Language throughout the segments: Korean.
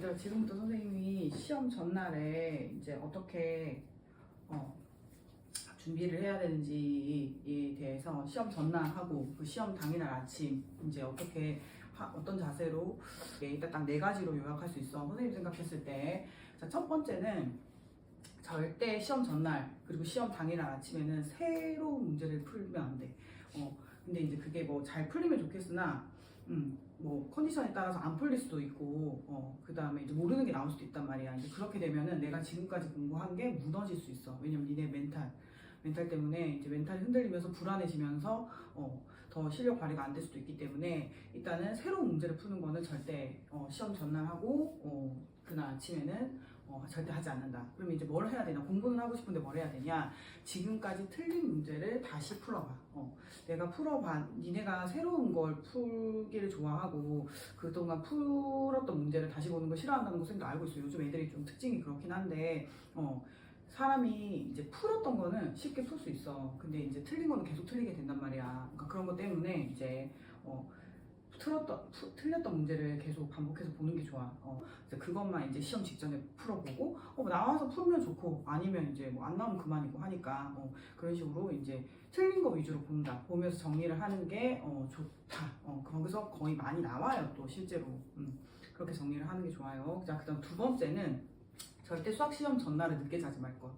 얘들아, 지금부터 선생님이 시험 전날에 이제 어떻게 준비를 해야 되는지에 대해서 시험 전날하고 그 시험 당일날 아침 이제 어떻게 어떤 자세로 일단 딱 4가지로 요약할 수 있어. 선생님 생각했을 때. 자, 첫 번째는 절대 시험 전날 그리고 시험 당일날 아침에는 새로운 문제를 풀면 안 돼. 근데 이제 그게 뭐 잘 풀리면 좋겠으나 뭐 컨디션에 따라서 안 풀릴 수도 있고 그 다음에 이제 모르는 게 나올 수도 있단 말이야. 이제 그렇게 되면은 내가 지금까지 공부한 게 무너질 수 있어. 왜냐면 니네 멘탈 때문에 이제 멘탈이 흔들리면서 불안해지면서 더 실력 발휘가 안 될 수도 있기 때문에 일단은 새로운 문제를 푸는 거는 절대 시험 전날 하고 그날 아침에는 절대 하지 않는다. 그러면 이제 뭘 해야 되냐? 공부는 하고 싶은데 뭘 해야 되냐? 지금까지 틀린 문제를 다시 풀어봐. 내가 풀어봐. 니네가 새로운 걸 풀기를 좋아하고 그동안 풀었던 문제를 다시 보는 거 싫어한다는 거 선생님도 알고 있어요. 요즘 애들이 좀 특징이 그렇긴 한데 사람이 이제 풀었던 거는 쉽게 풀 수 있어. 근데 이제 틀린 거는 계속 틀리게 된단 말이야. 그러니까 그런 것 때문에 이제 틀렸던 문제를 계속 반복해서 보는 게 좋아. 그래서 그것만 이제 시험 직전에 풀어보고 나와서 풀면 좋고 아니면 이제 뭐 안 나오면 그만이고 하니까 그런 식으로 이제 틀린 거 위주로 본다. 보면서 정리를 하는 게 좋다. 거기서 거의 많이 나와요. 또 실제로 그렇게 정리를 하는 게 좋아요. 자, 그다음 두 번째는 절대 수학 시험 전날은 늦게 자지 말 것.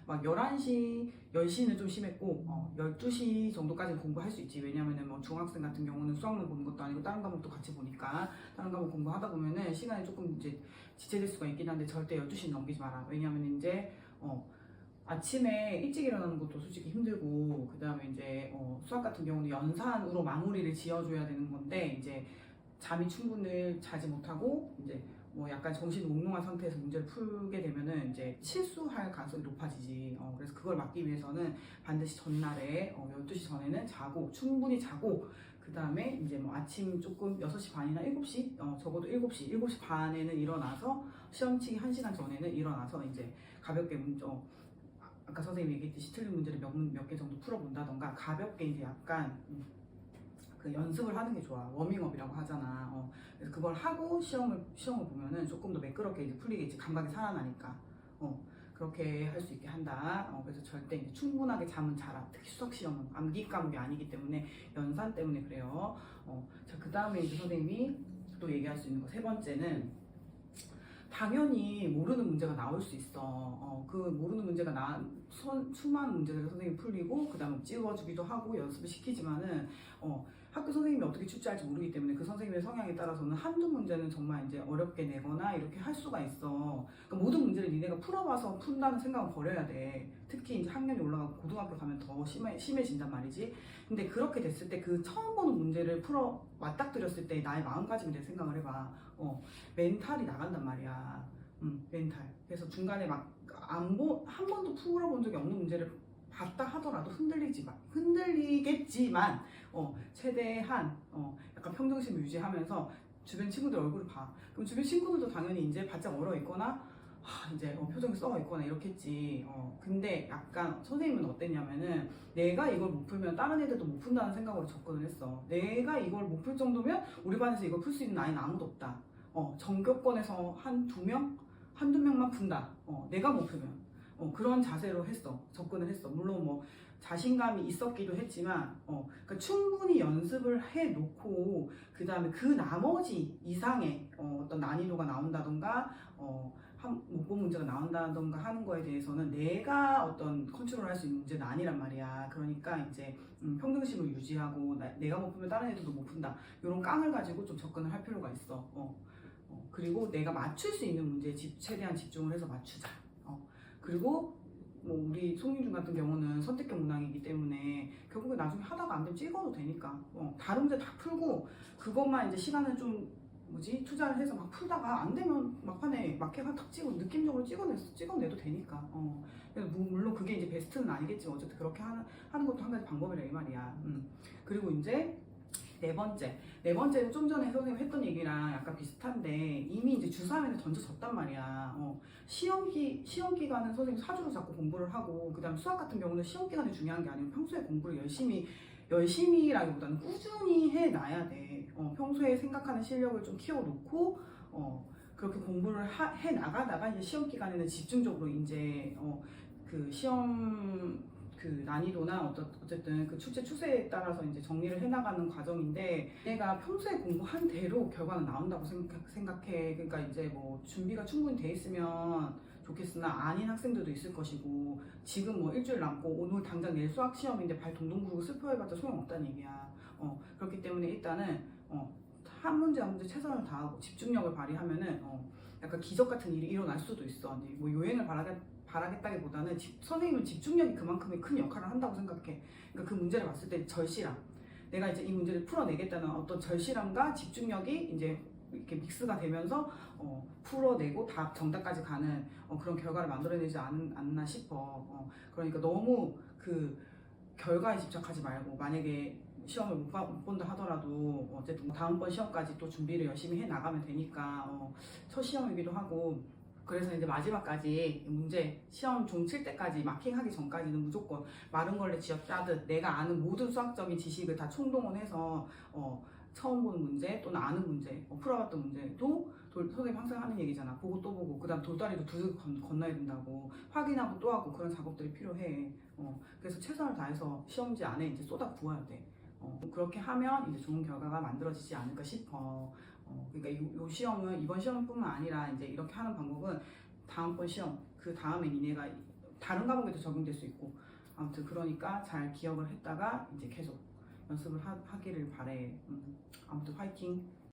막 11시, 10시는 좀 심했고 12시 정도까지는 공부할 수 있지. 왜냐면은 뭐 중학생 같은 경우는 수학만 보는 것도 아니고 다른 과목도 같이 보니까 다른 과목 공부하다 보면은 시간이 조금 이제 지체될 수가 있긴 한데 절대 12시는 넘기지 마라. 왜냐면 이제 아침에 일찍 일어나는 것도 솔직히 힘들고 그 다음에 이제 수학 같은 경우는 연산으로 마무리를 지어줘야 되는 건데 이제 잠이 충분히 자지 못하고 이제 뭐 약간 정신 몽롱한 상태에서 문제를 풀게 되면은 이제 실수할 가능성이 높아지지. 그래서 그걸 막기 위해서는 반드시 전날에 12시 전에는 자고 충분히 자고 그 다음에 이제 뭐 아침 조금 6시 반이나 7시 적어도 7시 반에는 일어나서 시험 치기 1시간 전에는 일어나서 이제 가볍게 아까 선생님이 얘기했듯이 틀린 문제를 몇 개 정도 풀어본다던가 가볍게 이제 약간 그 연습을 하는 게 좋아. 워밍업이라고 하잖아. 그래서 그걸 하고 시험을 보면은 조금 더 매끄럽게 이제 풀리겠지. 감각이 살아나니까. 그렇게 할 수 있게 한다. 그래서 절대 이제 충분하게 잠은 자라. 특히 수학 시험은 암기 과목이 아니기 때문에 연산 때문에 그래요. 자, 그 다음에 이제 선생님이 또 얘기할 수 있는 거 세 번째는 당연히 모르는 문제가 나올 수 있어. 그 모르는 문제가 수많은 문제들을 선생님이 풀리고 그 다음에 찍어주기도 하고 연습을 시키지만은 학교 선생님이 어떻게 출제할지 모르기 때문에 그 선생님의 성향에 따라서는 한두 문제는 정말 이제 어렵게 내거나 이렇게 할 수가 있어. 그러니까 모든 문제를 니네가 풀어봐서 푼다는 생각은 버려야 돼. 특히 이제 학년이 올라가고 고등학교 가면 더 심해진단 말이지. 근데 그렇게 됐을 때 그 처음 보는 문제를 맞닥뜨렸을 때 나의 마음가짐에 대해 생각을 해봐. 멘탈이 나간단 말이야. 멘탈. 그래서 중간에 막 한 번도 풀어본 적이 없는 문제를 봤다 하더라도 흔들리겠지만 최대한 약간 평정심을 유지하면서 주변 친구들 얼굴을 봐. 그럼 주변 친구들도 당연히 이제 바짝 얼어 있거나 이제 표정이 썩어 있거나 이렇겠지. 근데 약간 선생님은 어땠냐면은 내가 이걸 못 풀면 다른 애들도 못 푼다는 생각으로 접근을 했어. 내가 이걸 못 풀 정도면 우리 반에서 이걸 풀 수 있는 아이는 아무도 없다. 전교권에서 한두 명만 푼다. 내가 못 풀면. 그런 자세로 접근을 했어. 물론 뭐 자신감이 있었기도 했지만, 그러니까 충분히 연습을 해놓고, 그 다음에 그 나머지 이상의 어떤 난이도가 나온다던가, 못 본 문제가 나온다던가 하는 거에 대해서는 내가 어떤 컨트롤 할 수 있는 문제는 아니란 말이야. 그러니까 이제 평등심을 유지하고, 내가 못 풀면 다른 애들도 못 푼다. 이런 깡을 가지고 좀 접근을 할 필요가 있어. 그리고 내가 맞출 수 있는 문제에 최대한 집중을 해서 맞추자. 그리고 뭐 우리 송윤준 같은 경우는 선택형 문항이기 때문에 결국에 나중에 하다가 안 되면 찍어도 되니까 다른 문제 다 풀고 그것만 이제 시간을 좀 투자를 해서 막 풀다가 안 되면 막판에 마켓 탁 찍고 느낌적으로 찍어내도 되니까 그래서 물론 그게 이제 베스트는 아니겠지만 어쨌든 그렇게 하는 것도 한 가지 방법이라 이 말이야. 그리고 이제 네 번째는 좀 전에 선생님 했던 얘기랑 약간 비슷한데 이미 이제 주3에는 던져졌단 말이야. 시험 기간은 선생님 사주로 잡고 공부를 하고 그 다음 수학 같은 경우는 시험 기간이 중요한 게 아니고 평소에 공부를 열심히라기보다는 꾸준히 해놔야 돼. 평소에 생각하는 실력을 좀 키워놓고 그렇게 공부를 해 나가다가 이제 시험 기간에는 집중적으로 이제 그 시험 그 난이도나 어쨌든 그 출제 추세에 따라서 이제 정리를 해나가는 과정인데, 내가 평소에 공부한 대로 결과는 나온다고 생각해. 그러니까 이제 뭐 준비가 충분히 돼 있으면 좋겠으나 아닌 학생들도 있을 것이고, 지금 뭐 일주일 남고 오늘 당장 내일 수학 시험인데 발 동동 구르고 슬퍼해봤자 소용없다는 얘기야. 그렇기 때문에 일단은 한 문제 한 문제 최선을 다하고 집중력을 발휘하면은 약간 기적 같은 일이 일어날 수도 있어. 근데 뭐 요행을 바라겠다기보다는 선생님은 집중력이 그만큼의 큰 역할을 한다고 생각해. 그러니까 그 문제를 봤을 때 절실함, 내가 이제 이 문제를 풀어내겠다는 어떤 절실함과 집중력이 이제 이렇게 믹스가 되면서 풀어내고 다 정답까지 가는 그런 결과를 만들어내지 않나 싶어. 그러니까 너무 그 결과에 집착하지 말고, 만약에 시험을 못 본다 하더라도 어쨌든 다음번 시험까지 또 준비를 열심히 해 나가면 되니까, 첫 시험이기도 하고. 그래서 이제 마지막까지 문제 시험 종 칠 때까지 마킹하기 전까지는 무조건 마른 걸레 쥐어 짜듯 내가 아는 모든 수학적인 지식을 다 총동원해서 처음 보는 문제 또는 아는 문제, 풀어봤던 문제도 선생님 항상 하는 얘기잖아. 보고 또 보고, 그 다음 돌다리도 두둑 건너야 된다고, 확인하고 또 하고, 그런 작업들이 필요해. 그래서 최선을 다해서 시험지 안에 이제 쏟아 부어야 돼. 그렇게 하면 이제 좋은 결과가 만들어지지 않을까 싶어. 그러니까 요 시험은, 이번 시험뿐만 아니라 이제 이렇게 하는 방법은 다음번 시험, 그 다음에 니네가 다른 과목에도 적용될 수 있고, 아무튼 그러니까 잘 기억을 했다가 이제 계속 연습을 하기를 바래. 아무튼 화이팅!